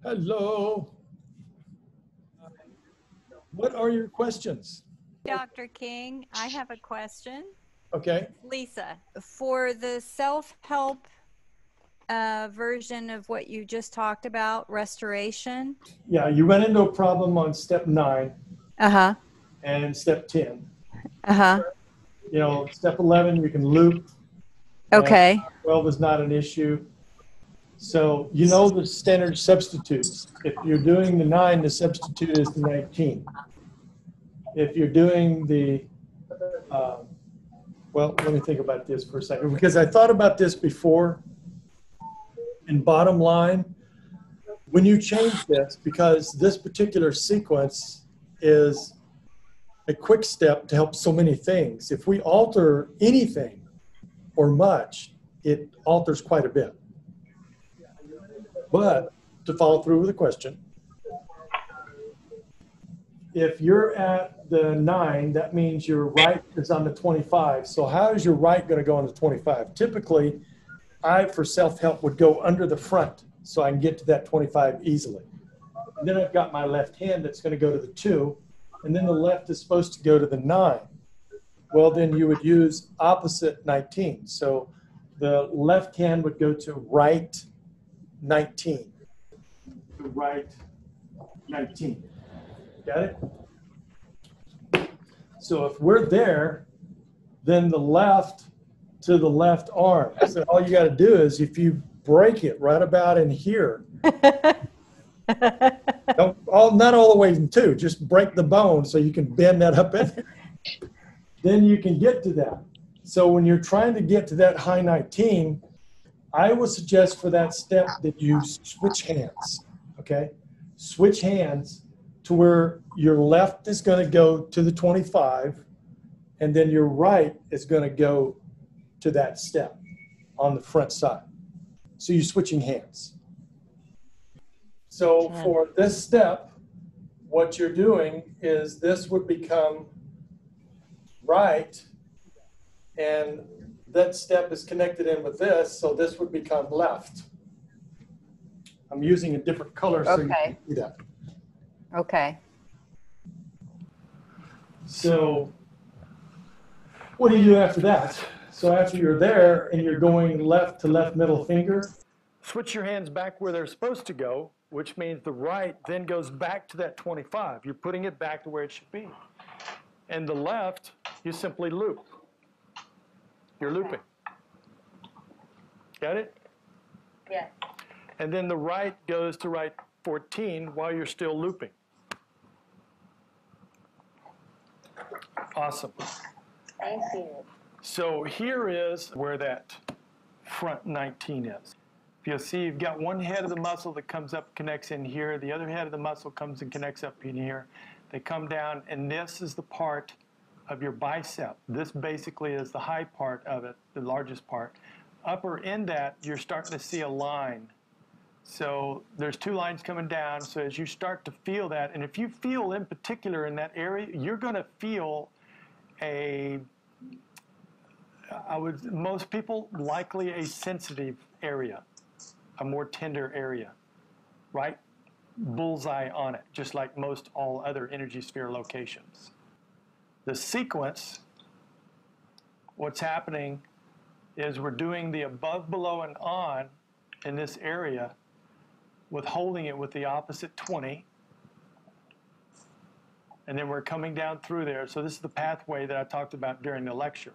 Hello. What are your questions? Dr. King, I have a question. Okay. Lisa, for the self-help version of what you just talked about, restoration. Yeah, you run into a problem on step 9 Uh-huh. and step 10. Uh-huh. You know, step 11, you can loop. Okay. 12 is not an issue. So you know the standard substitutes. If you're doing the 9, the substitute is the 19. If you're doing the, well, let me think about this for a second, because I thought about this before. And bottom line, when you change this, because this particular sequence is a quick step to help so many things. If we alter anything or much, it alters quite a bit. But to follow through with the question, if you're at the 9, that means your right is on the 25. So how is your right going to go on the 25? Typically, I, for self-help, would go under the front so I can get to that 25 easily. And then I've got my left hand that's going to go to the 2, and then the left is supposed to go to the 9. Well, then you would use opposite 19. So the left hand would go to right 19. To right 19. Got it? So if we're there, then the left to the left arm. So all you got to do is if you break it right about in here, not all the way in 2, just break the bone so you can bend that up in there. Then you can get to that. So when you're trying to get to that high 19, I would suggest for that step that you switch hands, okay? Switch hands to where your left is going to go to the 25, and then your right is going to go to that step on the front side. So you're switching hands. So for this step, what you're doing is this would become right, and that step is connected in with this, so this would become left. I'm using a different color so you can see that. Okay. So what do you do after that? So after you're there and you're going left to left middle finger, switch your hands back where they're supposed to go, which means the right then goes back to that 25. You're putting it back to where it should be. And the left, you simply loop. You're looping. Got it? Yes. And then the right goes to right 14 while you're still looping. Awesome. Thank you. So here is where that front 19 is. If you'll see, you've got one head of the muscle that comes up, connects in here. The other head of the muscle comes and connects up in here. They come down, and this is the part of your bicep. This basically is the high part of it, the largest part. Upper in that, you're starting to see a line. So there's 2 lines coming down. So as you start to feel that, and if you feel in particular in that area, you're going to feel most people likely a sensitive area, a more tender area, right? Bullseye on it, just like most all other energy sphere locations. The sequence, what's happening is we're doing the above, below, and on in this area with holding it with the opposite 20. And then we're coming down through there. So this is the pathway that I talked about during the lecture.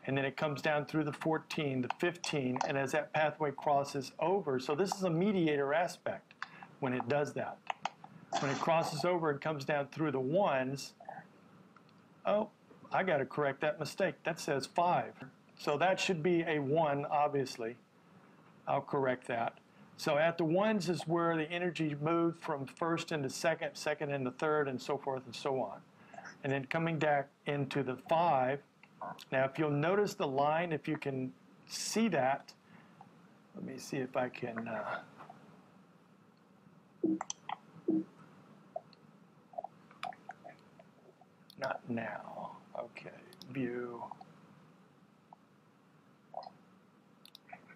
And then it comes down through the 14, the 15, and as that pathway crosses over, so this is a mediator aspect when it does that. When it crosses over and comes down through the 1s, oh, I got to correct that mistake. That says 5. So that should be a 1, obviously. I'll correct that. So at the 1s is where the energy moved from first into second, second into third, and so forth and so on. And then coming back into the 5. Now, if you'll notice the line, if you can see that, let me see if I can. Not now. Okay, view.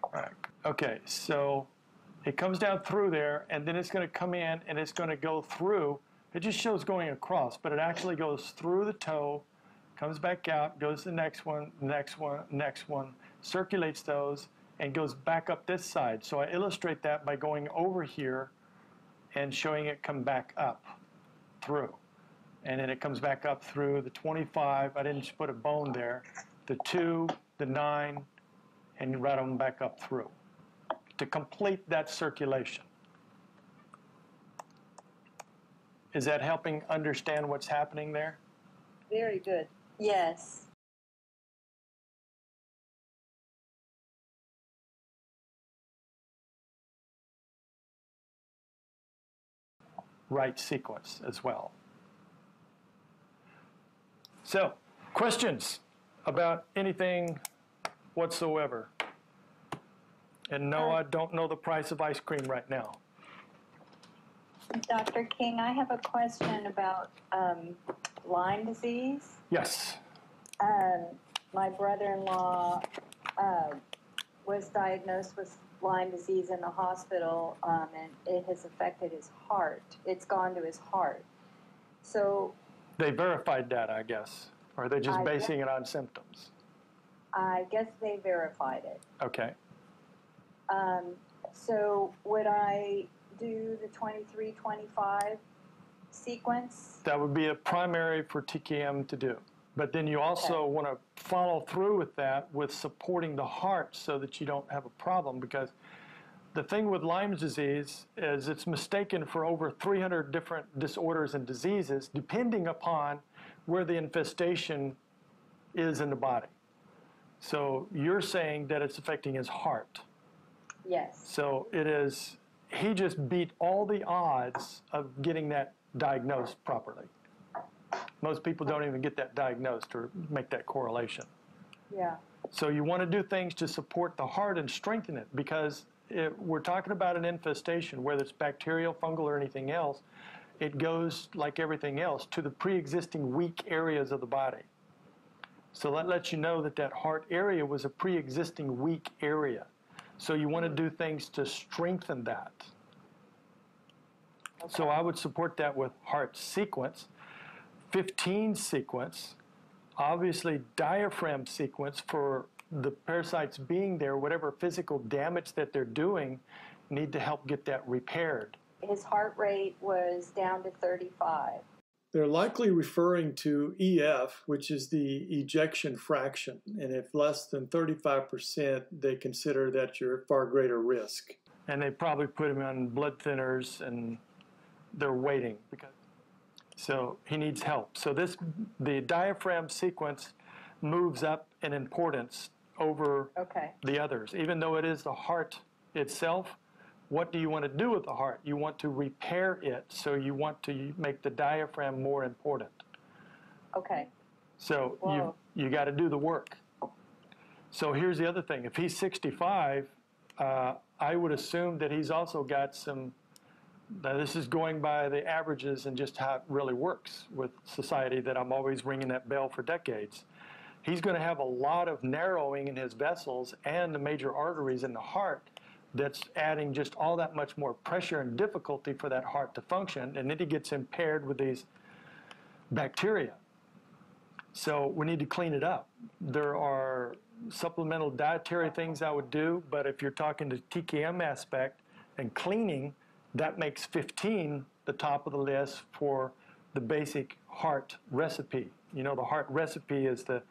All right. Okay, so It comes down through there, and then it's going to come in, and it's going to go through. It just shows going across, but it actually goes through the toe, comes back out, goes to the next one, next one, next one, circulates those, and goes back up this side. So I illustrate that by going over here and showing it come back up through. And then it comes back up through the 25. I didn't put a bone there. The 2, the 9, and you run them back up through to complete that circulation. Is that helping understand what's happening there? Very good. Yes. Right sequence as well. So, questions about anything whatsoever? And no, I don't know the price of ice cream right now. Dr. King, I have a question about Lyme disease. Yes. My brother-in-law was diagnosed with Lyme disease in the hospital, and it has affected his heart. It's gone to his heart. So They verified that, I guess. Or are they just basing it on symptoms? I guess they verified it. Okay. So would I do the 23-25 sequence? That would be a primary for TKM to do. But then you also want to follow through with that with supporting the heart so that you don't have a problem, because the thing with Lyme disease is it's mistaken for over 300 different disorders and diseases depending upon where the infestation is in the body. So you're saying that it's affecting his heart. Yes. So it is, he just beat all the odds of getting that diagnosed properly. Most people don't even get that diagnosed or make that correlation. Yeah. So you want to do things to support the heart and strengthen it, because we're talking about an infestation, whether it's bacterial, fungal, or anything else. It goes, like everything else, to the pre-existing weak areas of the body. So that lets you know that that heart area was a pre-existing weak area. So you want to do things to strengthen that. Okay. So I would support that with heart sequence, 15 sequence, obviously diaphragm sequence for the parasites being there, whatever physical damage that they're doing, need to help get that repaired. His heart rate was down to 35. They're likely referring to EF, which is the ejection fraction. And if less than 35%, they consider that you're at far greater risk. And they probably put him on blood thinners, and they're waiting. So he needs help. So the diaphragm sequence moves up in importance over the others. Even though it is the heart itself, what do you want to do with the heart? You want to repair it, so you want to make the diaphragm more important. Okay. So you got to do the work. So here's the other thing. If he's 65, I would assume that he's also got some, now this is going by the averages and just how it really works with society, that I'm always ringing that bell for decades. He's going to have a lot of narrowing in his vessels and the major arteries in the heart, that's adding just all that much more pressure and difficulty for that heart to function, and then he gets impaired with these bacteria. So we need to clean it up. There are supplemental dietary things I would do, but if you're talking to TKM aspect and cleaning, that makes 15 the top of the list for the basic heart recipe. You know, the heart recipe is the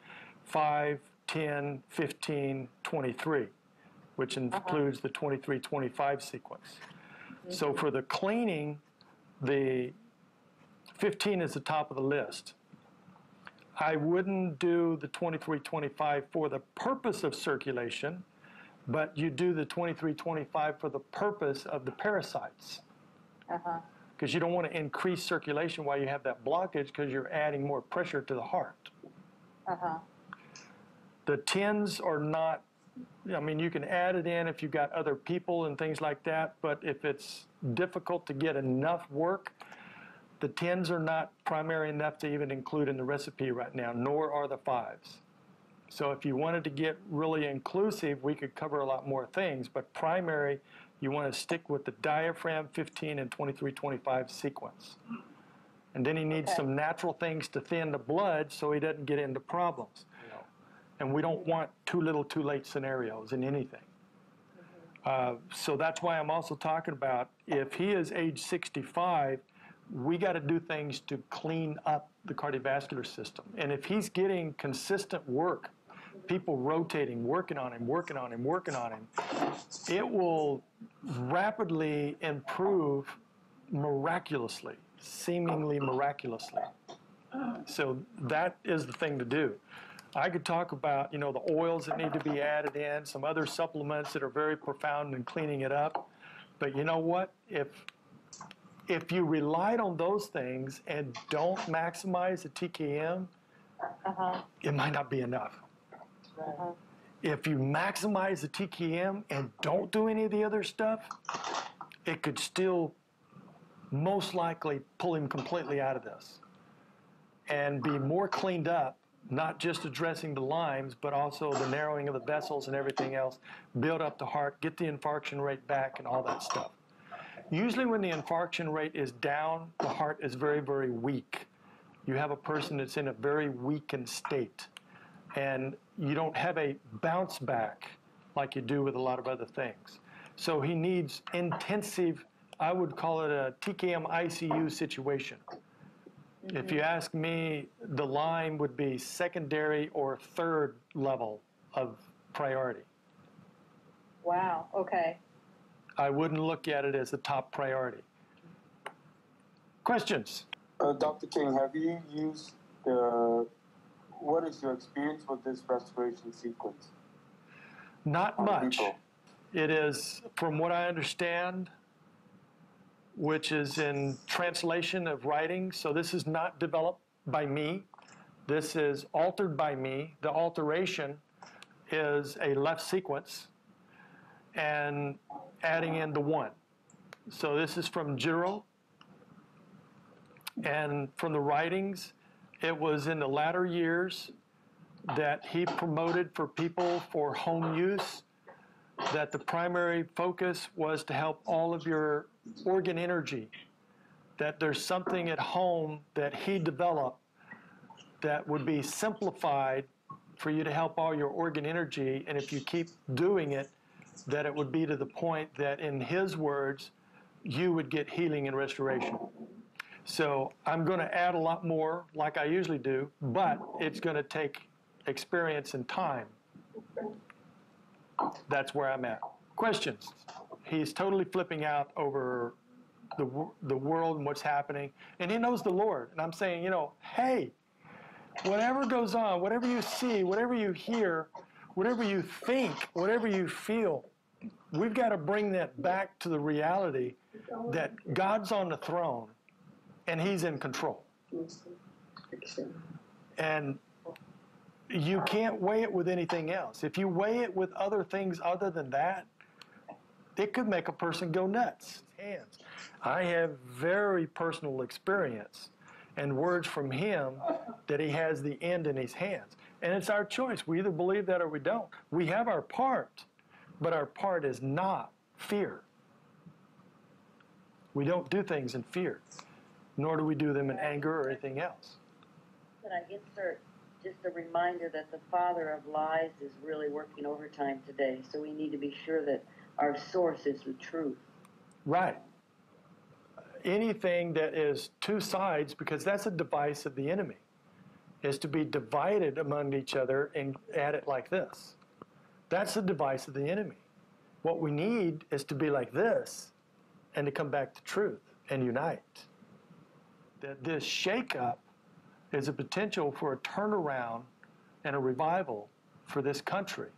5, 10, 15, 23. Which includes the 23-25 sequence. So for the cleaning, the 15 is the top of the list. I wouldn't do the 23-25 for the purpose of circulation, but you do the 23-25 for the purpose of the parasites. Because you don't want to increase circulation while you have that blockage, because you're adding more pressure to the heart. The 10s are not, I mean, you can add it in if you've got other people and things like that, but if it's difficult to get enough work, the 10s are not primary enough to even include in the recipe right now, nor are the 5s. So if you wanted to get really inclusive, we could cover a lot more things, but primary You want to stick with the diaphragm 15 and 23-25 sequence. And then he needs Okay. some natural things to thin the blood so he doesn't get into problems. And we don't want too little, too late scenarios in anything. So that's why I'm also talking about if he is age 65, we got to do things to clean up the cardiovascular system. And if he's getting consistent work, people rotating, working on him, working on him, working on him, it will rapidly improve miraculously, seemingly miraculously. So that is the thing to do. I could talk about, you know, the oils that need to be added in, some other supplements that are very profound in cleaning it up. But you know what? If you relied on those things and don't maximize the TKM, it might not be enough. If you maximize the TKM and don't do any of the other stuff, it could still most likely pull him completely out of this and be more cleaned up, not just addressing the Lymes, but also the narrowing of the vessels and everything else, build up the heart, get the infarction rate back and all that stuff. Usually when the infarction rate is down, the heart is very, very weak. You have a person that's in a very weakened state. And you don't have a bounce back like you do with a lot of other things. So he needs intensive, I would call it a TKM ICU situation. If you ask me, the Lyme would be secondary or third level of priority. Wow, okay. I wouldn't look at it as a top priority. Questions? Dr. King, have you used what is your experience with this restoration sequence? Not on much. people? It is, from what I understand, which is in translation of writing. So this is not developed by me. This is altered by me. The alteration is a left sequence and adding in the 1. So this is from Jiro. And from the writings, it was in the latter years that he promoted for people for home use, that the primary focus was to help all of your organ energy, that there's something at home that he developed that would be simplified for you to help all your organ energy, and if you keep doing it, that it would be to the point that, in his words, you would get healing and restoration. So I'm going to add a lot more, like I usually do, but it's going to take experience and time. That's where I'm at. Questions? He's totally flipping out over the world and what's happening, and he knows the Lord. And I'm saying, you know, hey, whatever goes on, whatever you see, whatever you hear, whatever you think, whatever you feel, we've got to bring that back to the reality that God's on the throne and he's in control. And you can't weigh it with anything else. If you weigh it with other things other than that, it could make a person go nuts. Hands. I have very personal experience and words from him that he has the end in his hands. And it's our choice. We either believe that or we don't. We have our part, but our part is not fear. We don't do things in fear, nor do we do them in anger or anything else. Can I insert just a reminder that the father of lies is really working overtime today, so we need to be sure that our source is the truth. Right. Anything that is two sides, because that's a device of the enemy, is to be divided among each other and at it like this. That's the device of the enemy. What we need is to be like this and to come back to truth and unite. That this shakeup is a potential for a turnaround and a revival for this country.